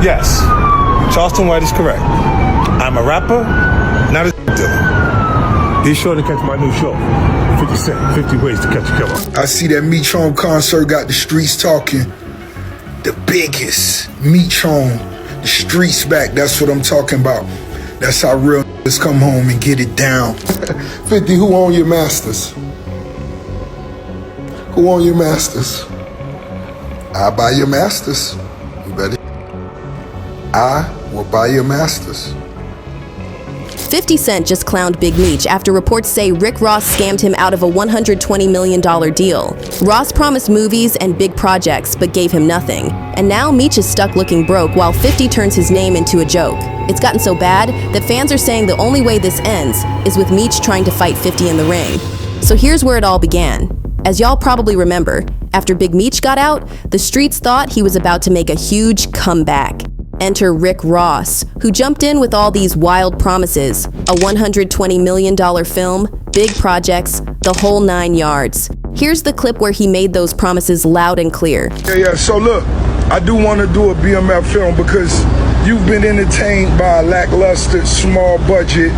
Yes, Charleston White is correct. I'm a rapper, not a dealer. Be sure to catch my new show, 50 Cent, 50 Ways to Catch a Killer. I see that Meech Home concert got the streets talking. The biggest Meech Home, the streets back, that's what I'm talking about. That's how real niggas come home and get it down. 50, who own your masters? Who own your masters? I buy your masters. You better. I will buy your masters. 50 Cent just clowned Big Meech after reports say Rick Ross scammed him out of a $120 million deal. Ross promised movies and big projects, but gave him nothing. And now Meech is stuck looking broke while 50 turns his name into a joke. It's gotten so bad that fans are saying the only way this ends is with Meech trying to fight 50 in the ring. So here's where it all began. As y'all probably remember, after Big Meech got out, the streets thought he was about to make a huge comeback. Enter Rick Ross, who jumped in with all these wild promises, a $120 million film, big projects, the whole 9 yards. Here's the clip where he made those promises loud and clear. Yeah, so look, I do want to do a BMF film because you've been entertained by a lackluster, small budget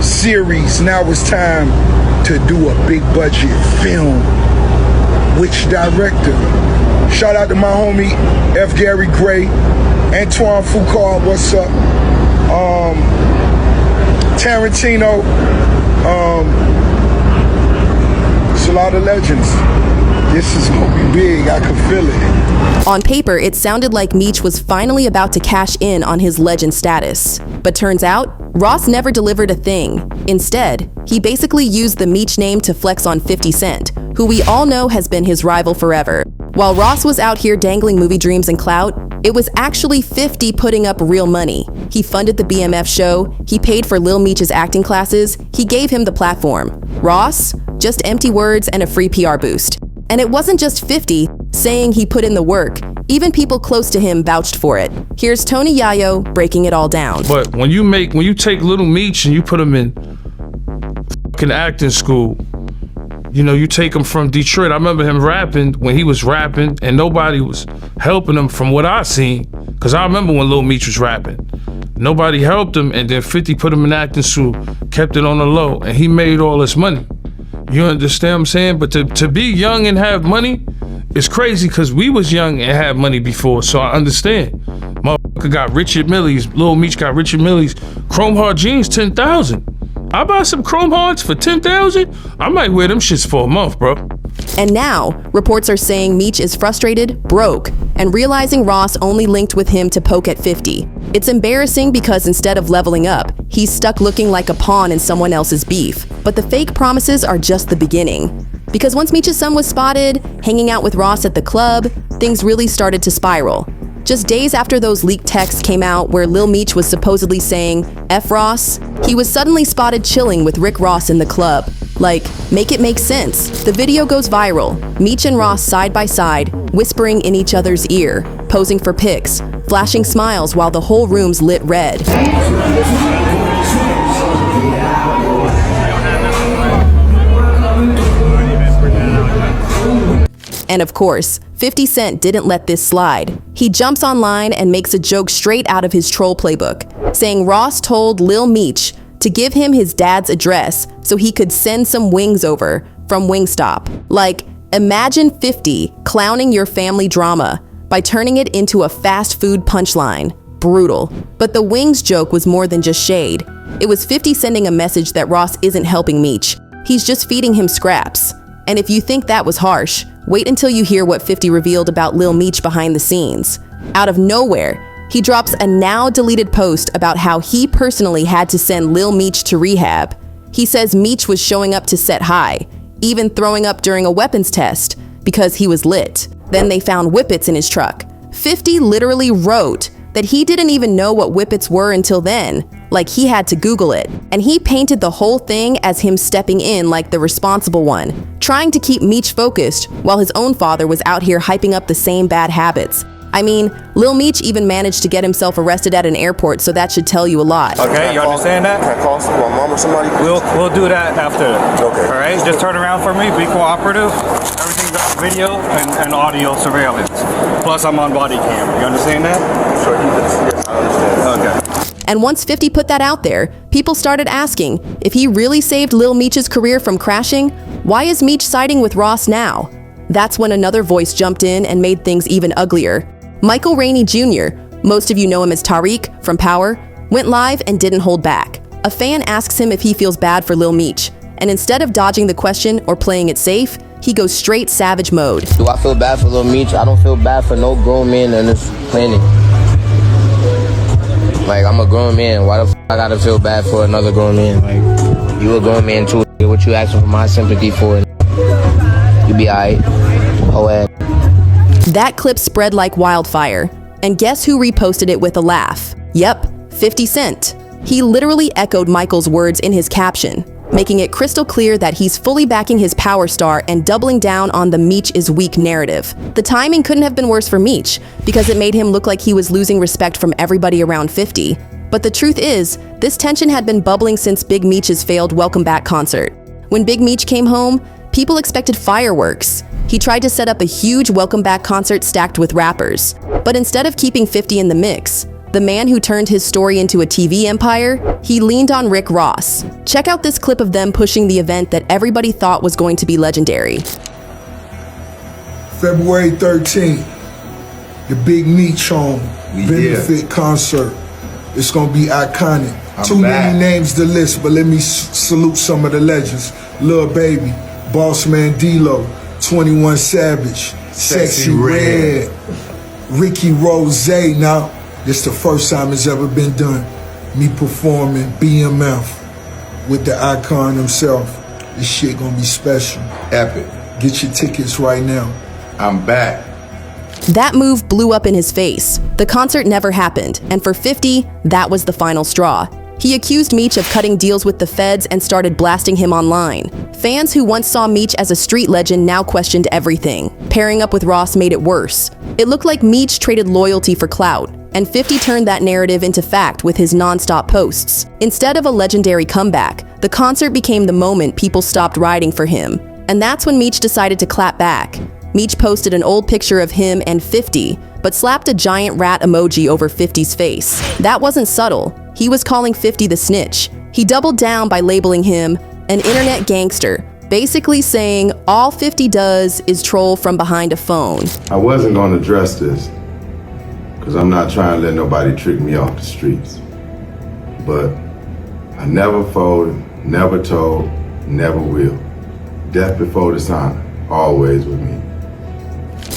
series. Now it's time to do a big budget film. Which director? Shout out to my homie, F. Gary Gray, Antoine Foucault, what's up? Tarantino, it's a lot of legends. This is gonna be big, I can feel it. On paper, it sounded like Meech was finally about to cash in on his legend status. But turns out, Ross never delivered a thing. Instead, he basically used the Meech name to flex on 50 Cent, who we all know has been his rival forever. While Ross was out here dangling movie dreams and clout, it was actually 50 putting up real money. He funded the BMF show, he paid for Lil Meech's acting classes, he gave him the platform. Ross? Just empty words and a free PR boost. And it wasn't just 50 saying he put in the work. Even people close to him vouched for it. Here's Tony Yayo breaking it all down. But when you take Little Meech and you put him in fucking acting school, you know, you take him from Detroit. I remember him rapping when he was rapping and nobody was helping him from what I seen. Cause I remember when Lil Meech was rapping. Nobody helped him, and then 50 put him in acting school, kept it on the low, and he made all this money. You understand what I'm saying? But to be young and have money is crazy, because we was young and had money before, so I understand. Motherfucker got Richard Millie's, Lil Meech got Richard Millie's Chrome Hard jeans, 10,000. I buy some Chrome Hards for 10,000. I might wear them shits for a month, bro. And now, reports are saying Meech is frustrated, broke, and realizing Ross only linked with him to poke at 50. It's embarrassing because instead of leveling up, he's stuck looking like a pawn in someone else's beef. But the fake promises are just the beginning. Because once Meech's son was spotted, hanging out with Ross at the club, things really started to spiral. Just days after those leaked texts came out where Lil Meech was supposedly saying, F Ross, he was suddenly spotted chilling with Rick Ross in the club. Like, make it make sense. The video goes viral. Meech and Ross side by side, whispering in each other's ear, posing for pics, flashing smiles while the whole room's lit red. And of course, 50 Cent didn't let this slide. He jumps online and makes a joke straight out of his troll playbook, saying Ross told Lil Meech to give him his dad's address so he could send some wings over from Wingstop. Like, imagine 50 clowning your family drama by turning it into a fast food punchline. Brutal. But the wings joke was more than just shade. It was 50 sending a message that Ross isn't helping Meech. He's just feeding him scraps. And if you think that was harsh, wait until you hear what 50 revealed about Lil Meech behind the scenes. Out of nowhere, he drops a now-deleted post about how he personally had to send Lil Meech to rehab. He says Meech was showing up to set high, even throwing up during a weapons test, because he was lit. Then they found whippets in his truck. 50 literally wrote that he didn't even know what whippets were until then, like he had to Google it. And he painted the whole thing as him stepping in like the responsible one, trying to keep Meech focused while his own father was out here hyping up the same bad habits. I mean, Lil Meech even managed to get himself arrested at an airport, so that should tell you a lot. Okay, you understand that? Can I call someone, mom or somebody? We'll do that after. Okay. All right, just turn around for me, be cooperative. Everything's video and audio surveillance. Plus, I'm on body cam. You understand that? Sure, yes, I understand. Okay. And once 50 put that out there, people started asking, if he really saved Lil Meech's career from crashing, why is Meech siding with Ross now? That's when another voice jumped in and made things even uglier. Michael Rainey Jr., most of you know him as Tariq from Power, went live and didn't hold back. A fan asks him if he feels bad for Lil Meech, and instead of dodging the question or playing it safe, he goes straight savage mode. Do I feel bad for Lil Meech? I don't feel bad for no grown man on this planet. Like, I'm a grown man. Why the f I gotta feel bad for another grown man? Like, you a grown man too. What you asking for my sympathy for? You be alright. Oh, That clip spread like wildfire. And guess who reposted it with a laugh? Yep, 50 Cent. He literally echoed Michael's words in his caption, making it crystal clear that he's fully backing his power star and doubling down on the Meech is weak narrative. The timing couldn't have been worse for Meech, because it made him look like he was losing respect from everybody around 50. But the truth is, this tension had been bubbling since Big Meech's failed Welcome Back concert. When Big Meech came home, people expected fireworks. He tried to set up a huge Welcome Back concert stacked with rappers. But instead of keeping 50 in the mix, the man who turned his story into a TV empire, he leaned on Rick Ross. Check out this clip of them pushing the event that everybody thought was going to be legendary. February 13th, the Big Meech benefit concert. It's gonna be iconic. Too many names to list, but let me salute some of the legends. Lil Baby, Boss Man D-Lo, 21 Savage, Sexy Red, Ricky Rose. Now, this the first time it's ever been done. Me performing BMF with the icon himself. This shit gonna be special. Epic. Get your tickets right now. I'm back. That move blew up in his face. The concert never happened, and for 50, that was the final straw. He accused Meech of cutting deals with the feds and started blasting him online. Fans who once saw Meech as a street legend now questioned everything. Pairing up with Ross made it worse. It looked like Meech traded loyalty for clout, and 50 turned that narrative into fact with his non-stop posts. Instead of a legendary comeback, the concert became the moment people stopped riding for him. And that's when Meech decided to clap back. Meech posted an old picture of him and 50, but slapped a giant rat emoji over 50's face. That wasn't subtle. He was calling 50 the snitch. He doubled down by labeling him an internet gangster, basically saying all 50 does is troll from behind a phone. I wasn't gonna address this, because I'm not trying to let nobody trick me off the streets. But I never folded, never told, never will. Death before dishonor, always with me.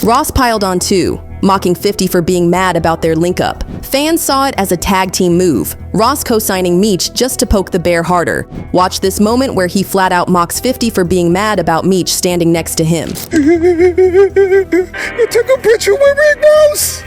Ross piled on too, mocking 50 for being mad about their link-up. Fans saw it as a tag team move, Ross co-signing Meech just to poke the bear harder. Watch this moment where he flat out mocks 50 for being mad about Meech standing next to him. I took a picture with Rick Ross.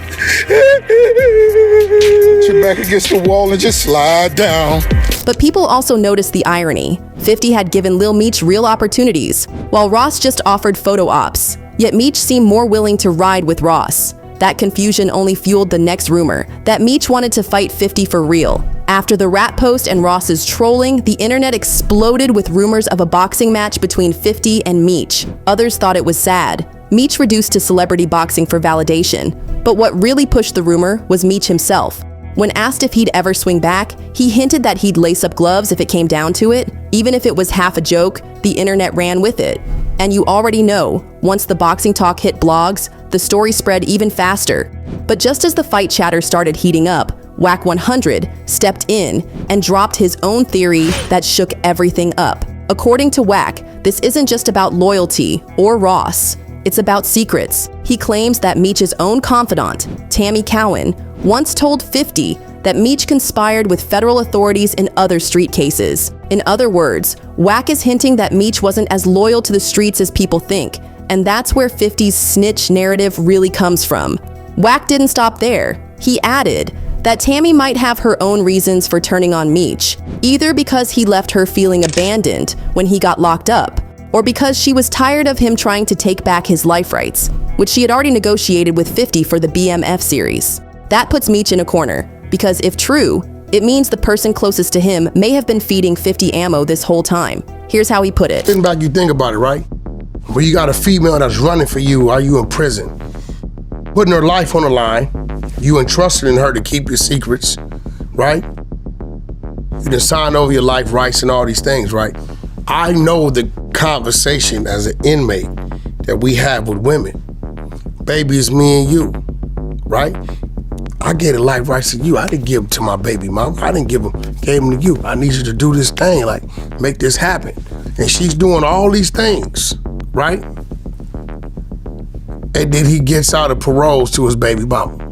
Put your back against the wall and just slide down. But people also noticed the irony. 50 had given Lil Meech real opportunities, while Ross just offered photo ops. Yet Meech seemed more willing to ride with Ross. That confusion only fueled the next rumor, that Meech wanted to fight 50 for real. After the rat post and Ross's trolling, the internet exploded with rumors of a boxing match between 50 and Meech. Others thought it was sad. Meech reduced to celebrity boxing for validation. But what really pushed the rumor was Meech himself. When asked if he'd ever swing back, he hinted that he'd lace up gloves if it came down to it. Even if it was half a joke, the internet ran with it. And you already know, once the boxing talk hit blogs, the story spread even faster. But just as the fight chatter started heating up, Wack 100 stepped in and dropped his own theory that shook everything up. According to Wack, this isn't just about loyalty or Ross. It's about secrets. He claims that Meech's own confidant, Tammy Cowan, once told 50 that Meech conspired with federal authorities in other street cases. In other words, Wack is hinting that Meech wasn't as loyal to the streets as people think, and that's where 50's snitch narrative really comes from. Wack didn't stop there. He added that Tammy might have her own reasons for turning on Meech, either because he left her feeling abandoned when he got locked up, or because she was tired of him trying to take back his life rights, which she had already negotiated with 50 for the BMF series. That puts Meech in a corner, because if true, it means the person closest to him may have been feeding 50 ammo this whole time. Here's how he put it. Sitting back, you think about it, right? When you got a female that's running for you, are you in prison? Putting her life on the line, you entrusted in her to keep your secrets, right? You done signed over your life rights and all these things, right? I know the conversation as an inmate that we have with women. Baby, it's me and you, right? I gave the life rights to you. I didn't give them to my baby mama. I didn't gave them to you. I need you to do this thing, like make this happen. And she's doing all these things, right? And then he gets out of paroles to his baby mama.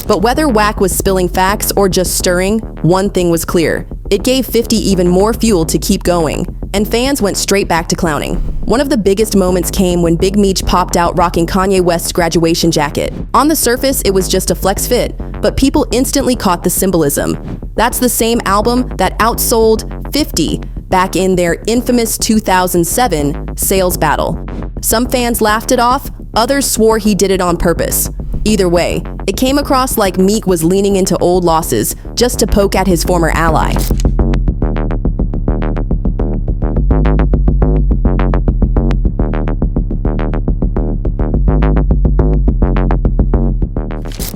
But whether Wack was spilling facts or just stirring, one thing was clear. It gave 50 even more fuel to keep going, and fans went straight back to clowning. One of the biggest moments came when Big Meech popped out rocking Kanye West's graduation jacket. On the surface, it was just a flex fit, but people instantly caught the symbolism. That's the same album that outsold 50 back in their infamous 2007 sales battle. Some fans laughed it off, others swore he did it on purpose. Either way, it came across like Meek was leaning into old losses just to poke at his former ally.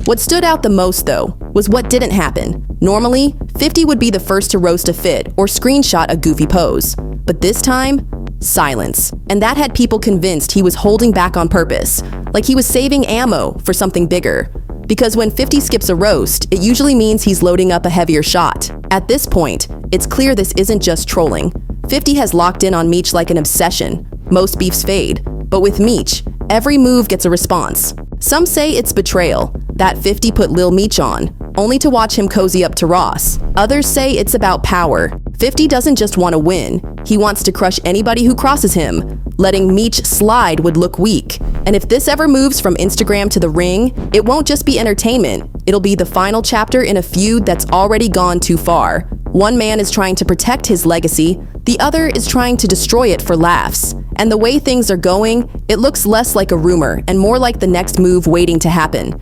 What stood out the most, though, was what didn't happen. Normally, 50 would be the first to roast a fit or screenshot a goofy pose. But this time, silence. And that had people convinced he was holding back on purpose, like he was saving ammo for something bigger. Because when 50 skips a roast, it usually means he's loading up a heavier shot. At this point, it's clear this isn't just trolling. 50 has locked in on Meech like an obsession. Most beefs fade, but with Meech, every move gets a response. Some say it's betrayal, that 50 put Lil Meech on, only to watch him cozy up to Ross. Others say it's about power. 50 doesn't just want to win, he wants to crush anybody who crosses him. Letting Meech slide would look weak. And if this ever moves from Instagram to the ring, it won't just be entertainment. It'll be the final chapter in a feud that's already gone too far. One man is trying to protect his legacy, the other is trying to destroy it for laughs. And the way things are going, it looks less like a rumor and more like the next move waiting to happen.